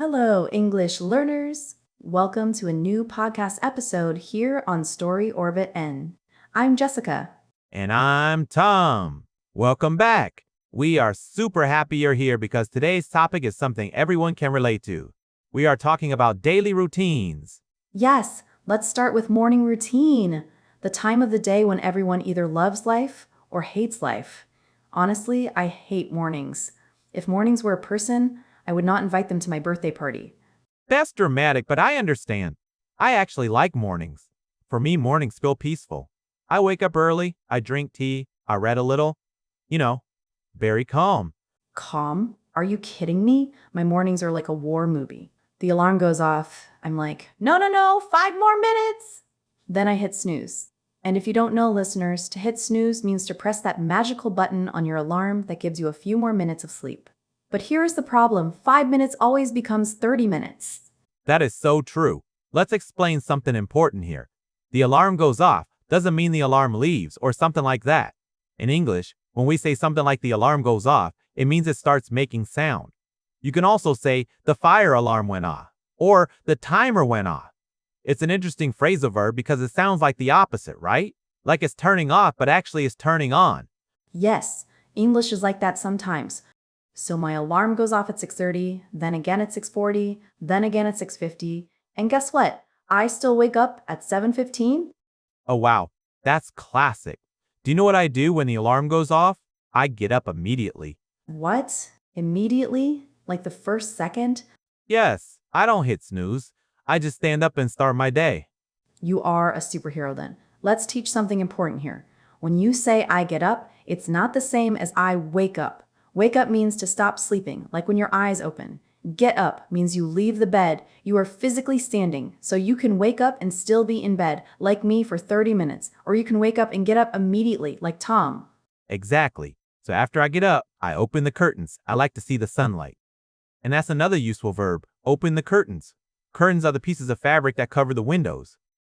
Hello, English learners. Welcome to a new podcast episode here on Story Orbit N. I'm Jessica. And I'm Tom. Welcome back. We are super happy you're here because today's topic is something everyone can relate to. We are talking about daily routines. Yes, let's start with morning routine, the time of the day when everyone either loves life or hates life. Honestly, I hate mornings. If mornings were a person, I would not invite them to my birthday party. That's dramatic, but I understand. I actually like mornings. For me, mornings feel peaceful. I wake up early, I drink tea, I read a little. You know, very calm. Calm? Are you kidding me? My mornings are like a war movie. The alarm goes off. I'm like, no, no, no, 5 more minutes. Then I hit snooze. And if you don't know, listeners, to hit snooze means to press that magical button on your alarm that gives you a few more minutes of sleep. But here's the problem, 5 minutes always becomes 30 minutes. That is so true. Let's explain something important here. The alarm goes off doesn't mean the alarm leaves or something like that. In English, when we say something like the alarm goes off, it means it starts making sound. You can also say the fire alarm went off or the timer went off. It's an interesting phrasal verb because it sounds like the opposite, right? Like it's turning off, but actually it's turning on. Yes, English is like that sometimes. So my alarm goes off at 6:30, then again at 6:40, then again at 6:50, and guess what? I still wake up at 7:15. Oh wow, that's classic. Do you know what I do when the alarm goes off? I get up immediately. What? Immediately? Like the first second? Yes, I don't hit snooze. I just stand up and start my day. You are a superhero then. Let's teach something important here. When you say I get up, it's not the same as I wake up. Wake up means to stop sleeping, like when your eyes open. Get up means you leave the bed. You are physically standing, so you can wake up and still be in bed, like me for 30 minutes, or you can wake up and get up immediately, like Tom. Exactly. So after I get up, I open the curtains. I like to see the sunlight. And that's another useful verb, open the curtains. Curtains are the pieces of fabric that cover the windows.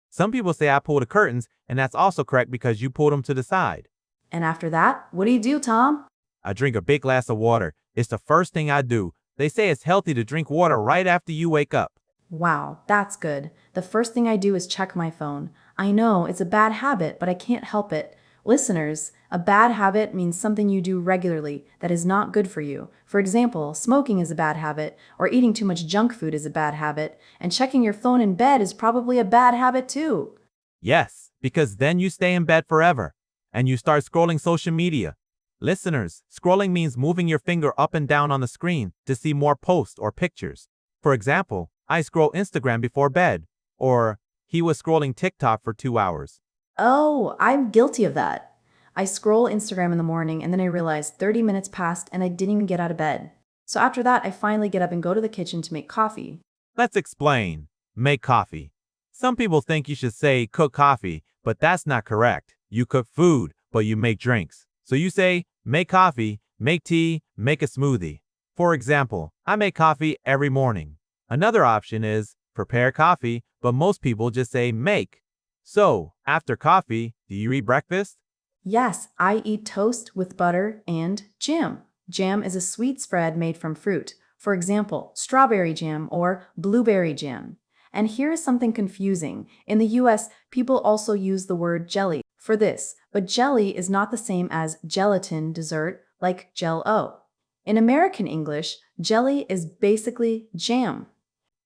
Some people say I pull the curtains, and that's also correct because you pull them to the side. And after that, what do you do, Tom? I drink a big glass of water. It's the first thing I do. They say it's healthy to drink water right after you wake up. Wow, that's good. The first thing I do is check my phone. I know it's a bad habit, but I can't help it. Listeners, a bad habit means something you do regularly that is not good for you. For example, smoking is a bad habit, or eating too much junk food is a bad habit, and checking your phone in bed is probably a bad habit too. Yes, because then you stay in bed forever and you start scrolling social media. Listeners, scrolling means moving your finger up and down on the screen to see more posts or pictures. For example, I scroll Instagram before bed, or he was scrolling TikTok for 2 hours. Oh, I'm guilty of that. I scroll Instagram in the morning and then I realize 30 minutes passed and I didn't even get out of bed. So after that, I finally get up and go to the kitchen to make coffee. Let's explain. Make coffee. Some people think you should say cook coffee, but that's not correct. You cook food, but you make drinks. So you say make coffee, make tea, make a smoothie. For example, I make coffee every morning. Another option is prepare coffee, but most people just say make. So, after coffee, do you eat breakfast? Yes, I eat toast with butter and jam. Jam is a sweet spread made from fruit. For example, strawberry jam or blueberry jam. And here is something confusing. In the US, people also use the word jelly for this, but jelly is not the same as gelatin dessert like Jell-O. In American English, jelly is basically jam.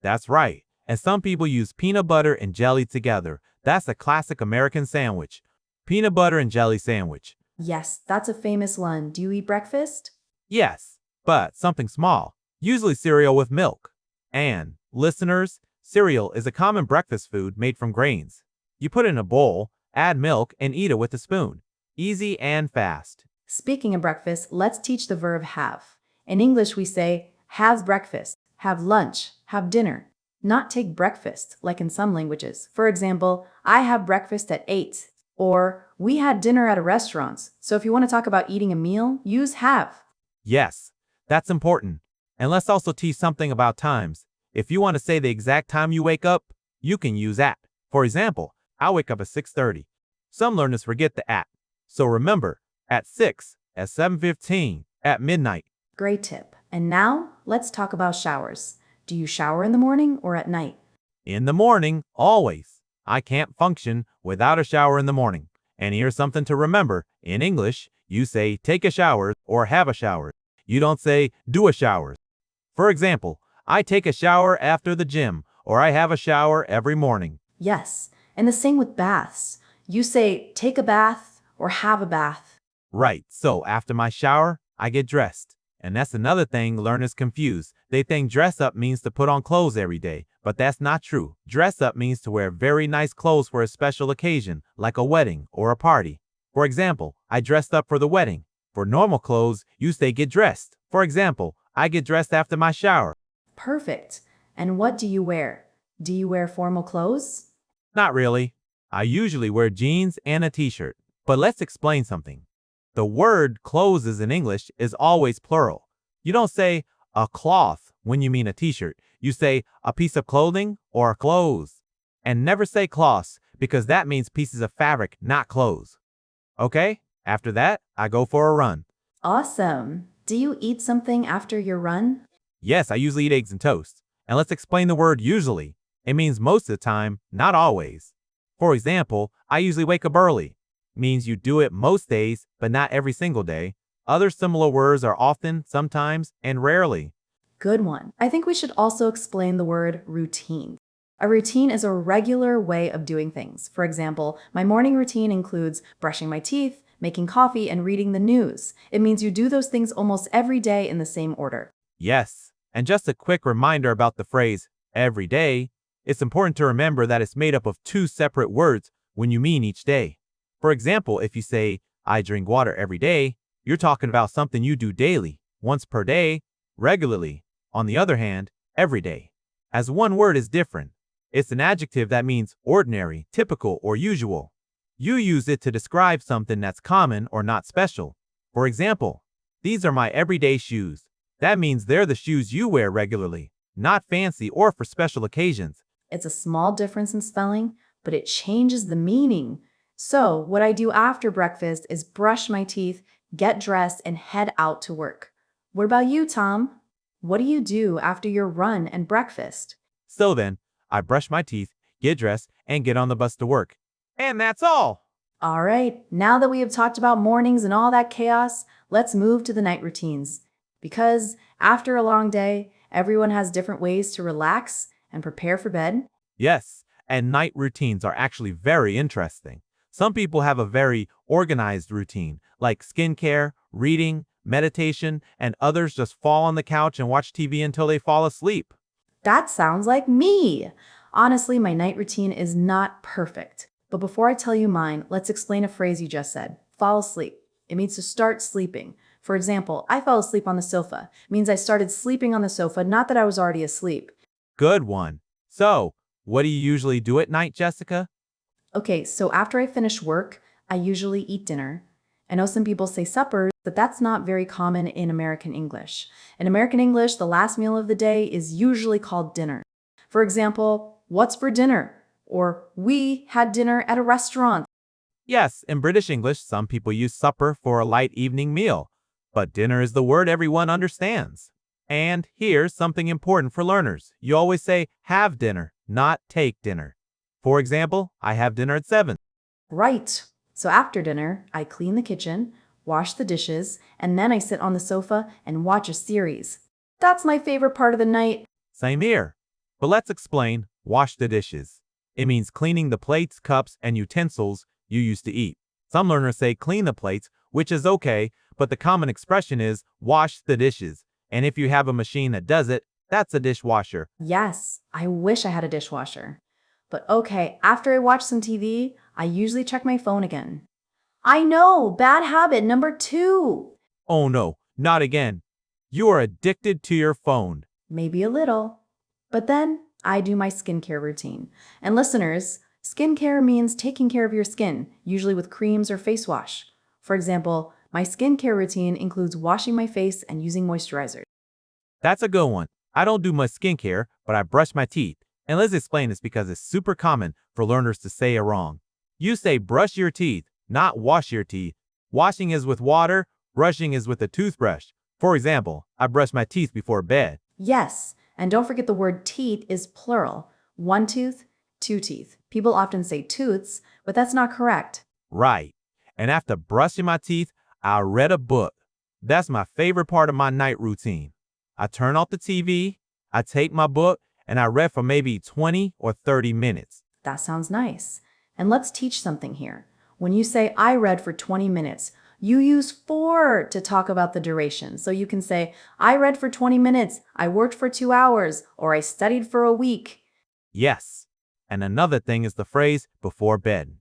That's right. And some people use peanut butter and jelly together. That's a classic American sandwich. Peanut butter and jelly sandwich. Yes, that's a famous one. Do you eat breakfast? Yes, but something small, usually cereal with milk. And, listeners, cereal is a common breakfast food made from grains. You put it in a bowl, add milk, and eat it with a spoon. Easy and fast. Speaking of breakfast, let's teach the verb have. In English, we say have breakfast, have lunch, have dinner, not take breakfast, like in some languages. For example, I have breakfast at 8, or we had dinner at a restaurant. So if you want to talk about eating a meal, use have. Yes, that's important. And let's also teach something about times. If you want to say the exact time you wake up, you can use at. For example, I wake up at 6:30. Some learners forget the at. So remember, at 6, at 7:15, at midnight. Great tip. And now, let's talk about showers. Do you shower in the morning or at night? In the morning, always. I can't function without a shower in the morning. And here's something to remember. In English, you say take a shower or have a shower. You don't say do a shower. For example, I take a shower after the gym, or I have a shower every morning. Yes, and the same with baths. You say take a bath or have a bath. Right, so after my shower, I get dressed. And that's another thing learners confuse. They think dress up means to put on clothes every day, but that's not true. Dress up means to wear very nice clothes for a special occasion, like a wedding or a party. For example, I dressed up for the wedding. For normal clothes, you say get dressed. For example, I get dressed after my shower. Perfect. And what do you wear? Do you wear formal clothes? Not really. I usually wear jeans and a t-shirt. But let's explain something. The word clothes in English is always plural. You don't say a cloth when you mean a t-shirt. You say a piece of clothing or clothes. And never say cloths because that means pieces of fabric, not clothes. Okay? After that, I go for a run. Awesome. Do you eat something after your run? Yes, I usually eat eggs and toast. And let's explain the word usually. It means most of the time, not always. For example, I usually wake up early. Means you do it most days, but not every single day. Other similar words are often, sometimes, and rarely. Good one. I think we should also explain the word routine. A routine is a regular way of doing things. For example, my morning routine includes brushing my teeth, making coffee, and reading the news. It means you do those things almost every day in the same order. Yes, and just a quick reminder about the phrase every day. It's important to remember that it's made up of two separate words when you mean each day. For example, if you say, I drink water every day, you're talking about something you do daily, once per day, regularly. On the other hand, every day. As one word is different. It's an adjective that means ordinary, typical, or usual. You use it to describe something that's common or not special. For example, these are my everyday shoes. That means they're the shoes you wear regularly, not fancy or for special occasions. It's a small difference in spelling, but it changes the meaning. So, what I do after breakfast is brush my teeth, get dressed, and head out to work. What about you, Tom? What do you do after your run and breakfast? So then, I brush my teeth, get dressed, and get on the bus to work. And that's all. All right, now that we have talked about mornings and all that chaos, let's move to the night routines. Because after a long day, everyone has different ways to relax and prepare for bed. Yes, and night routines are actually very interesting. Some people have a very organized routine, like skincare, reading, meditation, and others just fall on the couch and watch TV until they fall asleep. That sounds like me. Honestly, my night routine is not perfect. But before I tell you mine, let's explain a phrase you just said. Fall asleep. It means to start sleeping. For example, I fell asleep on the sofa. It means I started sleeping on the sofa, not that I was already asleep. Good one. So, what do you usually do at night, Jessica? Okay, so after I finish work, I usually eat dinner. I know some people say supper, but that's not very common in American English. In American English, the last meal of the day is usually called dinner. For example, what's for dinner? Or we had dinner at a restaurant. Yes, in British English, some people use supper for a light evening meal, but dinner is the word everyone understands. And here's something important for learners. You always say have dinner, not take dinner. For example, I have dinner at 7. Right. So after dinner, I clean the kitchen, wash the dishes, and then I sit on the sofa and watch a series. That's my favorite part of the night. Same here. But let's explain wash the dishes. It means cleaning the plates, cups, and utensils you used to eat. Some learners say clean the plates, which is okay, but the common expression is wash the dishes. And if you have a machine that does it, that's a dishwasher. Yes, I wish I had a dishwasher. But okay, after I watch some TV, I usually check my phone again. I know, bad habit number 2. Oh no, not again. You are addicted to your phone. Maybe a little. But then I do my skincare routine. And listeners, skincare means taking care of your skin, usually with creams or face wash. For example, my skincare routine includes washing my face and using moisturizer. That's a good one. I don't do much skincare, but I brush my teeth. And let's explain this because it's super common for learners to say it wrong. You say brush your teeth, not wash your teeth. Washing is with water, brushing is with a toothbrush. For example, I brush my teeth before bed. Yes, And don't forget the word teeth is plural. One tooth, two teeth. People often say tooths, but that's not correct. Right. And after brushing my teeth, I read a book. That's my favorite part of my night routine. I turn off the TV, I take my book, and I read for maybe 20 or 30 minutes. That sounds nice. And let's teach something here. When you say, I read for 20 minutes, you use for to talk about the duration. So you can say, I read for 20 minutes, I worked for 2 hours, or I studied for a week. Yes. And another thing is the phrase before bed.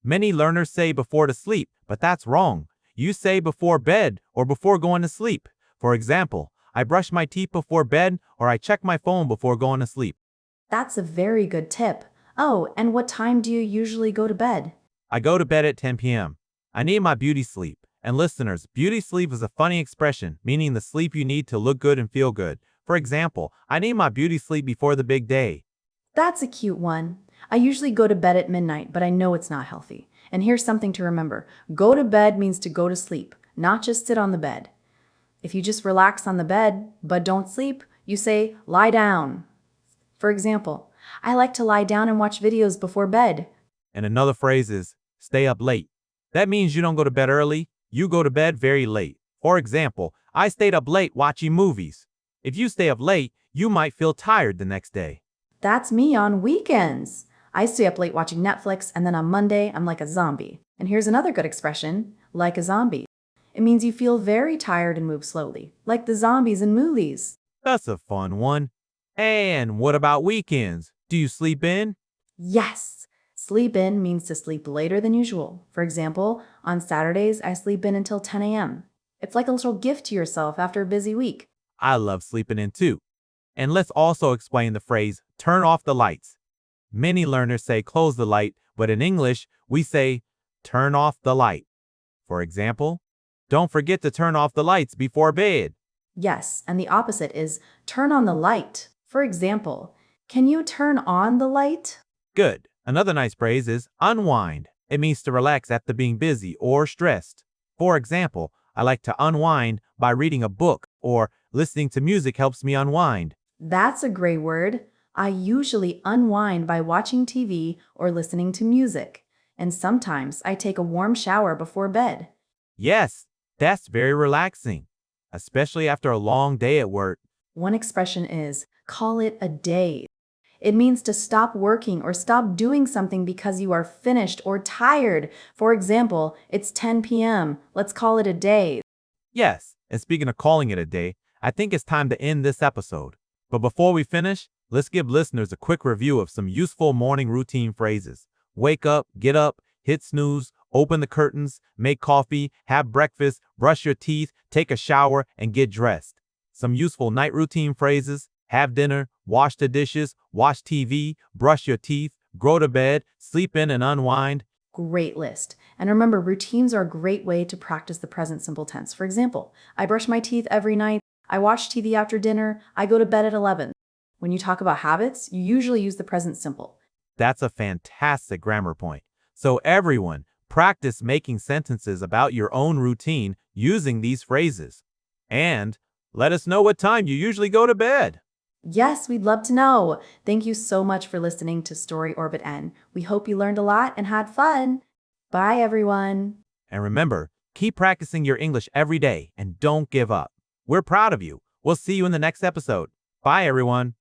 Many learners say before to sleep, but that's wrong. You say before bed or before going to sleep. For example, I brush my teeth before bed or I check my phone before going to sleep. That's a very good tip. Oh, and what time do you usually go to bed? I go to bed at 10 p.m. I need my beauty sleep. And listeners, beauty sleep is a funny expression, meaning the sleep you need to look good and feel good. For example, I need my beauty sleep before the big day. That's a cute one. I usually go to bed at midnight, but I know it's not healthy. And here's something to remember. Go to bed means to go to sleep, not just sit on the bed. If you just relax on the bed, but don't sleep, you say, lie down. For example, I like to lie down and watch videos before bed. And another phrase is stay up late. That means you don't go to bed early, you go to bed very late. For example, I stayed up late watching movies. If you stay up late, you might feel tired the next day. That's me on weekends. I stay up late watching Netflix, and then on Monday, I'm like a zombie. And here's another good expression, like a zombie. It means you feel very tired and move slowly, like the zombies in movies. That's a fun one. And what about weekends? Do you sleep in? Yes! Sleep in means to sleep later than usual. For example, on Saturdays, I sleep in until 10 a.m. It's like a little gift to yourself after a busy week. I love sleeping in too. And let's also explain the phrase turn off the lights. Many learners say close the light, but in English, we say turn off the light. For example, don't forget to turn off the lights before bed. Yes, and the opposite is turn on the light. For example, can you turn on the light? Good. Another nice phrase is unwind. It means to relax after being busy or stressed. For example, I like to unwind by reading a book or listening to music helps me unwind. That's a great word. I usually unwind by watching TV or listening to music. And sometimes I take a warm shower before bed. Yes, that's very relaxing, especially after a long day at work. One expression is call it a day. It means to stop working or stop doing something because you are finished or tired. For example, it's 10 p.m. Let's call it a day. Yes, and speaking of calling it a day, I think it's time to end this episode. But before we finish, let's give listeners a quick review of some useful morning routine phrases. Wake up, get up, hit snooze, open the curtains, make coffee, have breakfast, brush your teeth, take a shower, and get dressed. Some useful night routine phrases: have dinner, wash the dishes, watch TV, brush your teeth, go to bed, sleep in and unwind. Great list. And remember, routines are a great way to practice the present simple tense. For example, I brush my teeth every night, I watch TV after dinner, I go to bed at 11. When you talk about habits, you usually use the present simple. That's a fantastic grammar point. So everyone, practice making sentences about your own routine using these phrases. And let us know what time you usually go to bed. Yes, we'd love to know. Thank you so much for listening to Story Orbit N. We hope you learned a lot and had fun. Bye, everyone. And remember, keep practicing your English every day and don't give up. We're proud of you. We'll see you in the next episode. Bye, everyone.